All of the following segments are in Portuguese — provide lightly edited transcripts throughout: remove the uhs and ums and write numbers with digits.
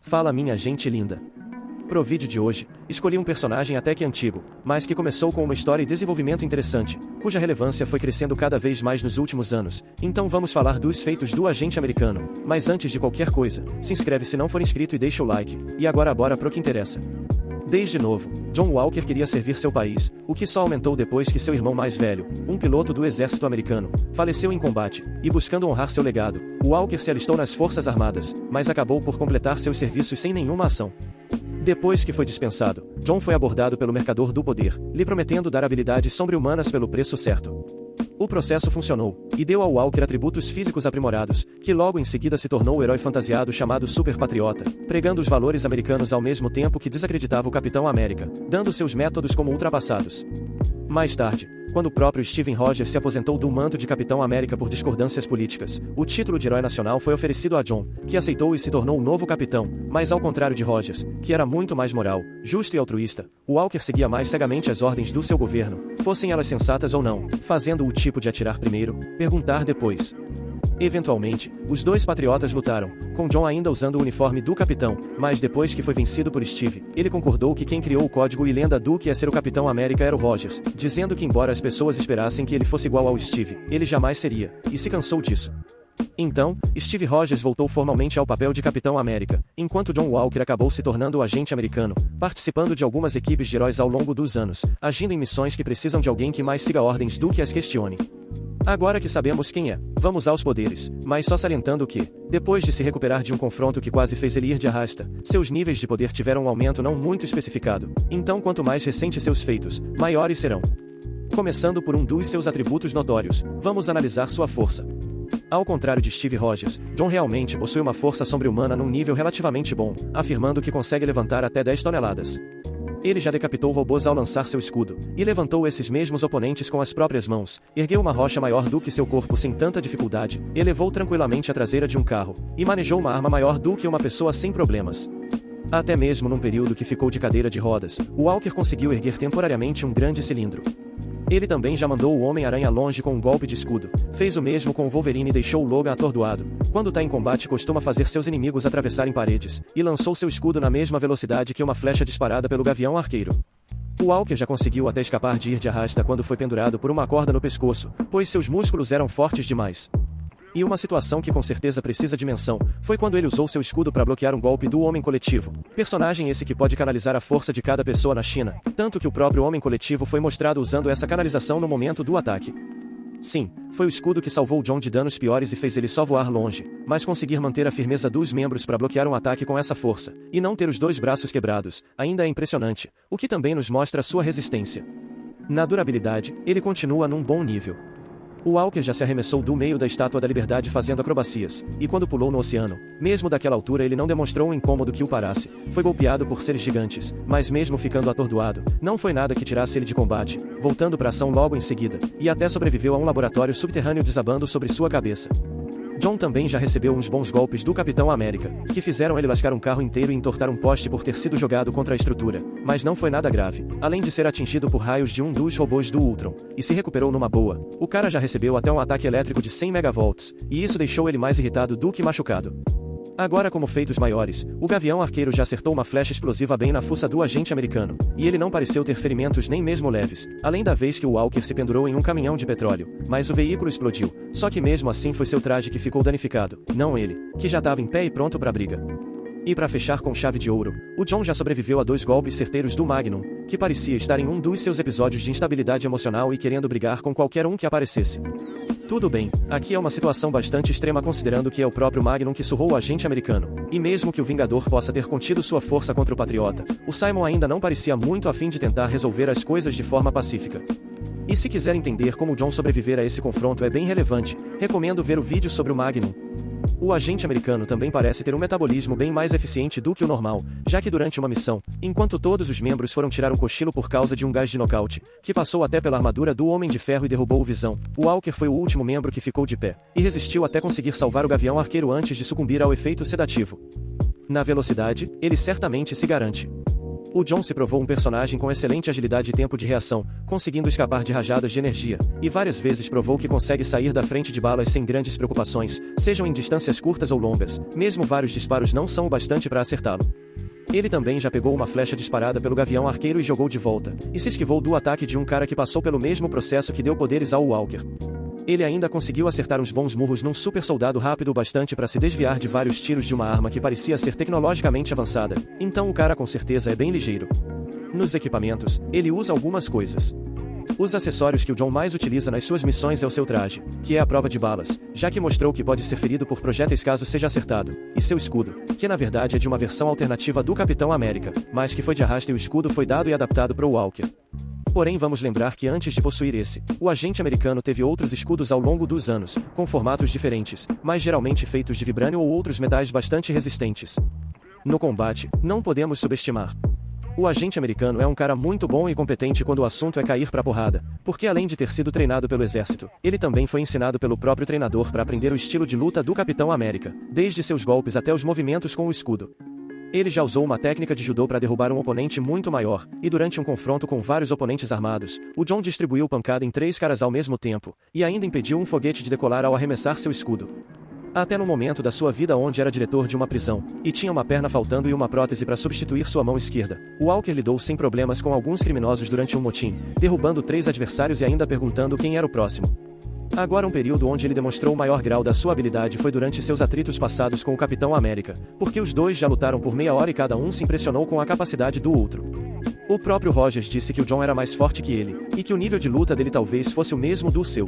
Fala minha gente linda. Pro vídeo de hoje, escolhi um personagem até que antigo, mas que começou com uma história e desenvolvimento interessante, cuja relevância foi crescendo cada vez mais nos últimos anos. Então vamos falar dos feitos do agente americano. Mas antes de qualquer coisa, se inscreve se não for inscrito e deixa o like. E agora bora pro que interessa. Desde novo, John Walker queria servir seu país, o que só aumentou depois que seu irmão mais velho, um piloto do exército americano, faleceu em combate, e buscando honrar seu legado, Walker se alistou nas Forças Armadas, mas acabou por completar seus serviços sem nenhuma ação. Depois que foi dispensado, John foi abordado pelo Mercador do Poder, lhe prometendo dar habilidades sobre-humanas pelo preço certo. O processo funcionou, e deu ao Walker atributos físicos aprimorados, que logo em seguida se tornou o herói fantasiado chamado Super Patriota, pregando os valores americanos ao mesmo tempo que desacreditava o Capitão América, dando seus métodos como ultrapassados. Mais tarde, quando o próprio Steven Rogers se aposentou do manto de Capitão América por discordâncias políticas, o título de herói nacional foi oferecido a John, que aceitou e se tornou o novo capitão, mas ao contrário de Rogers, que era muito mais moral, justo e altruísta, Walker seguia mais cegamente as ordens do seu governo, fossem elas sensatas ou não, fazendo o tipo de atirar primeiro, perguntar depois. Eventualmente, os dois patriotas lutaram, com John ainda usando o uniforme do capitão, mas depois que foi vencido por Steve, ele concordou que quem criou o código e lenda do que ia ser o Capitão América era o Rogers, dizendo que embora as pessoas esperassem que ele fosse igual ao Steve, ele jamais seria, e se cansou disso. Então, Steve Rogers voltou formalmente ao papel de Capitão América, enquanto John Walker acabou se tornando o agente americano, participando de algumas equipes de heróis ao longo dos anos, agindo em missões que precisam de alguém que mais siga ordens do que as questione. Agora que sabemos quem é, vamos aos poderes, mas só salientando que, depois de se recuperar de um confronto que quase fez ele ir de arrasta, seus níveis de poder tiveram um aumento não muito especificado, então quanto mais recentes seus feitos, maiores serão. Começando por um dos seus atributos notórios, vamos analisar sua força. Ao contrário de Steve Rogers, John realmente possui uma força sobre-humana num nível relativamente bom, afirmando que consegue levantar até 10 toneladas. Ele já decapitou robôs ao lançar seu escudo, e levantou esses mesmos oponentes com as próprias mãos, ergueu uma rocha maior do que seu corpo sem tanta dificuldade, elevou tranquilamente a traseira de um carro, e manejou uma arma maior do que uma pessoa sem problemas. Até mesmo num período que ficou de cadeira de rodas, Walker conseguiu erguer temporariamente um grande cilindro. Ele também já mandou o Homem-Aranha longe com um golpe de escudo, fez o mesmo com o Wolverine e deixou o Logan atordoado, quando tá em combate costuma fazer seus inimigos atravessarem paredes, e lançou seu escudo na mesma velocidade que uma flecha disparada pelo Gavião Arqueiro. O Walker já conseguiu até escapar de ir de arrasta quando foi pendurado por uma corda no pescoço, pois seus músculos eram fortes demais. E uma situação que com certeza precisa de menção, foi quando ele usou seu escudo para bloquear um golpe do Homem Coletivo, personagem esse que pode canalizar a força de cada pessoa na China, tanto que o próprio Homem Coletivo foi mostrado usando essa canalização no momento do ataque. Sim, foi o escudo que salvou John de danos piores e fez ele só voar longe, mas conseguir manter a firmeza dos membros para bloquear um ataque com essa força, e não ter os dois braços quebrados, ainda é impressionante, o que também nos mostra sua resistência. Na durabilidade, ele continua num bom nível. O Walker já se arremessou do meio da Estátua da Liberdade fazendo acrobacias, e quando pulou no oceano, mesmo daquela altura ele não demonstrou um incômodo que o parasse, foi golpeado por seres gigantes, mas mesmo ficando atordoado, não foi nada que tirasse ele de combate, voltando para ação logo em seguida, e até sobreviveu a um laboratório subterrâneo desabando sobre sua cabeça. John também já recebeu uns bons golpes do Capitão América, que fizeram ele lascar um carro inteiro e entortar um poste por ter sido jogado contra a estrutura, mas não foi nada grave, além de ser atingido por raios de um dos robôs do Ultron, e se recuperou numa boa. O cara já recebeu até um ataque elétrico de 100 megavolts, e isso deixou ele mais irritado do que machucado. Agora como feitos maiores, o Gavião Arqueiro já acertou uma flecha explosiva bem na fuça do agente americano, e ele não pareceu ter ferimentos nem mesmo leves, além da vez que o Walker se pendurou em um caminhão de petróleo, mas o veículo explodiu, só que mesmo assim foi seu traje que ficou danificado, não ele, que já estava em pé e pronto para a briga. E para fechar com chave de ouro, o John já sobreviveu a 2 golpes certeiros do Magnum, que parecia estar em um dos seus episódios de instabilidade emocional e querendo brigar com qualquer um que aparecesse. Tudo bem, aqui é uma situação bastante extrema considerando que é o próprio Magnum que surrou o agente americano, e mesmo que o Vingador possa ter contido sua força contra o Patriota, o Simon ainda não parecia muito a fim de tentar resolver as coisas de forma pacífica. E se quiser entender como o John sobreviver a esse confronto é bem relevante, recomendo ver o vídeo sobre o Magnum. O agente americano também parece ter um metabolismo bem mais eficiente do que o normal, já que durante uma missão, enquanto todos os membros foram tirar um cochilo por causa de um gás de nocaute, que passou até pela armadura do Homem de Ferro e derrubou o Visão, o Walker foi o último membro que ficou de pé, e resistiu até conseguir salvar o Gavião Arqueiro antes de sucumbir ao efeito sedativo. Na velocidade, ele certamente se garante. O John se provou um personagem com excelente agilidade e tempo de reação, conseguindo escapar de rajadas de energia, e várias vezes provou que consegue sair da frente de balas sem grandes preocupações, sejam em distâncias curtas ou longas, mesmo vários disparos não são o bastante para acertá-lo. Ele também já pegou uma flecha disparada pelo Gavião Arqueiro e jogou de volta, e se esquivou do ataque de um cara que passou pelo mesmo processo que deu poderes ao Walker. Ele ainda conseguiu acertar uns bons murros num super soldado rápido o bastante para se desviar de vários tiros de uma arma que parecia ser tecnologicamente avançada, então o cara com certeza é bem ligeiro. Nos equipamentos, ele usa algumas coisas. Os acessórios que o John mais utiliza nas suas missões é o seu traje, que é a prova de balas, já que mostrou que pode ser ferido por projéteis caso seja acertado, e seu escudo, que na verdade é de uma versão alternativa do Capitão América, mas que foi de arrasto e o escudo foi dado e adaptado para o Walker. Porém vamos lembrar que antes de possuir esse, o agente americano teve outros escudos ao longo dos anos, com formatos diferentes, mas geralmente feitos de vibrânio ou outros metais bastante resistentes. No combate, não podemos subestimar. O agente americano é um cara muito bom e competente quando o assunto é cair pra porrada, porque além de ter sido treinado pelo exército, ele também foi ensinado pelo próprio treinador para aprender o estilo de luta do Capitão América, desde seus golpes até os movimentos com o escudo. Ele já usou uma técnica de judô para derrubar um oponente muito maior, e durante um confronto com vários oponentes armados, o John distribuiu pancada em 3 caras ao mesmo tempo, e ainda impediu um foguete de decolar ao arremessar seu escudo. Até no momento da sua vida onde era diretor de uma prisão, e tinha uma perna faltando e uma prótese para substituir sua mão esquerda, o Walker lidou sem problemas com alguns criminosos durante um motim, derrubando 3 adversários e ainda perguntando quem era o próximo. Agora um período onde ele demonstrou o maior grau da sua habilidade foi durante seus atritos passados com o Capitão América, porque os dois já lutaram por meia hora e cada um se impressionou com a capacidade do outro. O próprio Rogers disse que o John era mais forte que ele, e que o nível de luta dele talvez fosse o mesmo do seu.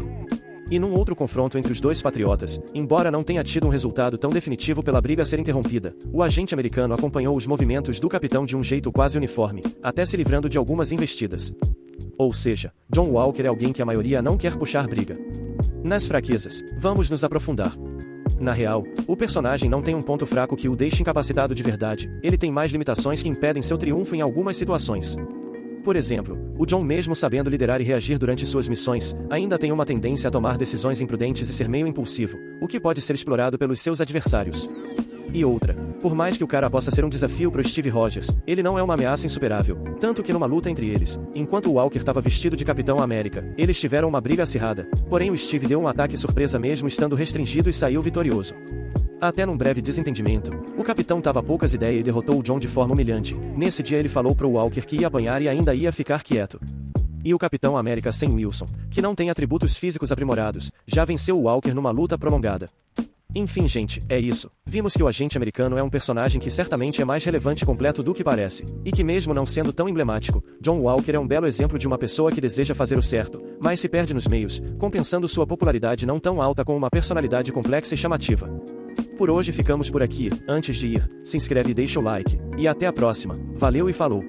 E num outro confronto entre os dois patriotas, embora não tenha tido um resultado tão definitivo pela briga ser interrompida, o agente americano acompanhou os movimentos do capitão de um jeito quase uniforme, até se livrando de algumas investidas. Ou seja, John Walker é alguém que a maioria não quer puxar briga. Nas fraquezas, vamos nos aprofundar. Na real, o personagem não tem um ponto fraco que o deixe incapacitado de verdade, ele tem mais limitações que impedem seu triunfo em algumas situações. Por exemplo, o John, mesmo sabendo liderar e reagir durante suas missões, ainda tem uma tendência a tomar decisões imprudentes e ser meio impulsivo, o que pode ser explorado pelos seus adversários. E outra, por mais que o cara possa ser um desafio pro Steve Rogers, ele não é uma ameaça insuperável, tanto que numa luta entre eles, enquanto o Walker estava vestido de Capitão América, eles tiveram uma briga acirrada, porém o Steve deu um ataque surpresa mesmo estando restringido e saiu vitorioso. Até num breve desentendimento, o capitão tava poucas ideias e derrotou o John de forma humilhante. Nesse dia ele falou pro Walker que ia apanhar e ainda ia ficar quieto. E o Capitão América sem Wilson, que não tem atributos físicos aprimorados, já venceu o Walker numa luta prolongada. Enfim gente, é isso. Vimos que o agente americano é um personagem que certamente é mais relevante e completo do que parece, e que mesmo não sendo tão emblemático, John Walker é um belo exemplo de uma pessoa que deseja fazer o certo, mas se perde nos meios, compensando sua popularidade não tão alta com uma personalidade complexa e chamativa. Por hoje ficamos por aqui. Antes de ir, se inscreve e deixa o like, e até a próxima. Valeu e falou!